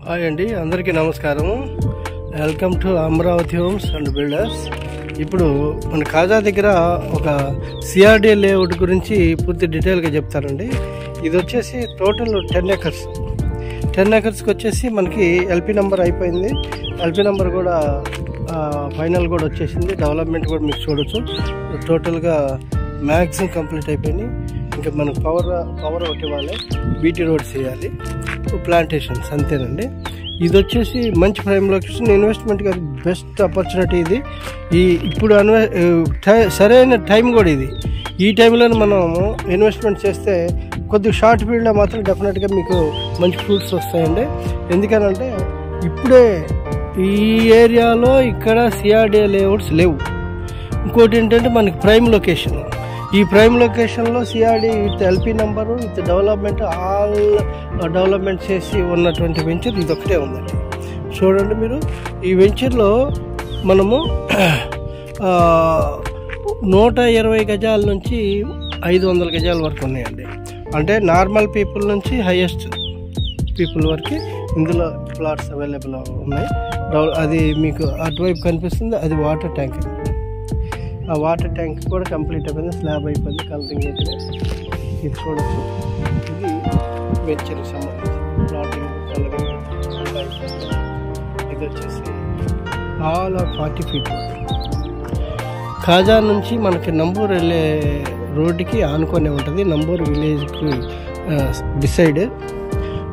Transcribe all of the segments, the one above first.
Hi అండి, అందరికీ నమస్కారము. Welcome to Amaravati homes and builders. ఇప్పుడు మన కాజా దగ్గర ఒక సిఆర్డీ లేఅవుట్ గురించి పూర్తి డీటెయిల్గా చెప్తానండి. ఇది వచ్చేసి టోటల్ 10 acres. 10 acresకి వచ్చేసి మనకి ఎల్పి నెంబర్ అయిపోయింది. ఎల్పి నెంబర్ కూడా ఫైనల్ కూడా వచ్చేసింది. డెవలప్మెంట్ కూడా మీకు చూడొచ్చు. టోటల్గా మ్యాక్సిమం కంప్లీట్ అయిపోయింది. ఇంకా మనకు పవర్ ఒకటి ఇవ్వాలి, బీటీ రోడ్స్ వేయాలి, ప్లాంటేషన్స్ అంతేనండి. ఇది వచ్చేసి మంచి ప్రైమ్ లొకేషన్, ఇన్వెస్ట్మెంట్కి అది బెస్ట్ ఆపర్చునిటీ. ఇది ఇప్పుడు సరైన టైం కూడా ఇది. ఈ టైంలో మనం ఇన్వెస్ట్మెంట్ చేస్తే కొద్దిగా షార్ట్ పీరియడ్లో మాత్రం డెఫినెట్గా మీకు మంచి ఫ్రూట్స్ వస్తాయండి. ఎందుకనంటే ఇప్పుడే ఈ ఏరియాలో ఇక్కడ సిఆర్డీ లేఅవుట్స్ లేవు. ఇంకోటి ఏంటంటే మనకి ప్రైమ్ లొకేషన్. ఈ ప్రైమ్ లొకేషన్లో CRD with LP number with development all development చేసి ఉన్నటువంటి వెంచర్ ఇది ఒకటే ఉందండి. చూడండి మీరు, ఈ వెంచర్లో మనము 120 గజాల నుంచి 500 గజాల వరకు ఉన్నాయండి. అంటే నార్మల్ పీపుల్ నుంచి హైయెస్ట్ పీపుల్ వరకు ఇందులో ప్లాట్స్ అవైలబుల్ ఉన్నాయి. అది మీకు అటువైపు కనిపిస్తుంది, అది వాటర్ ట్యాంక్. ఆ వాటర్ ట్యాంక్ కూడా కంప్లీట్ అయిపోయింది, స్లాబ్ అయిపోయింది, కలరింగ్ అయిపోయింది. ఇది చూడొచ్చు, ఇది వెంచర్కి సంబంధించి ప్లాటింగ్, కలరింగ్ అయిపోయింది. ఇది వచ్చేసి ఆల్ 40 feet. కాజా నుంచి మనకి నంబూరు వెళ్ళే రోడ్డుకి ఆనుకొని ఉంటుంది. నంబూరు విలేజ్కి డిసైడ్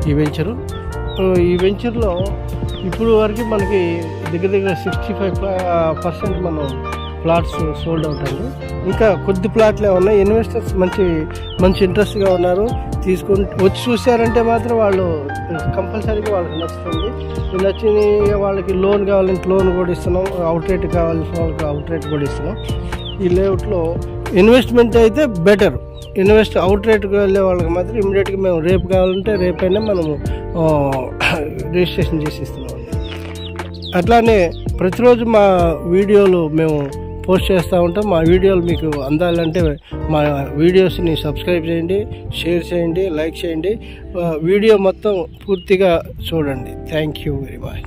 ఈ వెంచరు. ఈ వెంచర్లో ఇప్పుడు వరకు మనకి దగ్గర 65% మనం ప్లాట్స్ సోల్డ్ అవుట్ అండి. ఇంకా కొద్ది ప్లాట్లే ఉన్నాయి. ఇన్వెస్టర్స్ మంచి ఇంట్రెస్ట్గా ఉన్నారు. వచ్చి చూసారంటే మాత్రం వాళ్ళు కంపల్సరీగా వాళ్ళకి నచ్చుతుంది. నచ్చిన వాళ్ళకి లోన్ కావాలంటే లోన్ కూడా ఇస్తున్నాం, అవుట్ రేట్ కావాల్సిన వాళ్ళకి అవుట్ రేట్ కూడా ఇస్తున్నాం. ఈ లేఅవుట్లో ఇన్వెస్ట్మెంట్ అయితే బెటర్. అవుట్ రేట్కి వెళ్ళే వాళ్ళకి మాత్రం ఇమీడియట్గా మేము రేపు కావాలంటే రేపైనా మనము రిజిస్ట్రేషన్ చేసి ఇస్తున్నాం. అట్లానే ప్రతిరోజు మా వీడియోలు మేము పోస్ట్ చేస్తూ ఉంటాం. మా వీడియోలు మీకు అందాలంటే మా వీడియోస్ని సబ్స్క్రైబ్ చేయండి, షేర్ చేయండి, లైక్ చేయండి. వీడియో మొత్తం పూర్తిగా చూడండి. Thank you very much.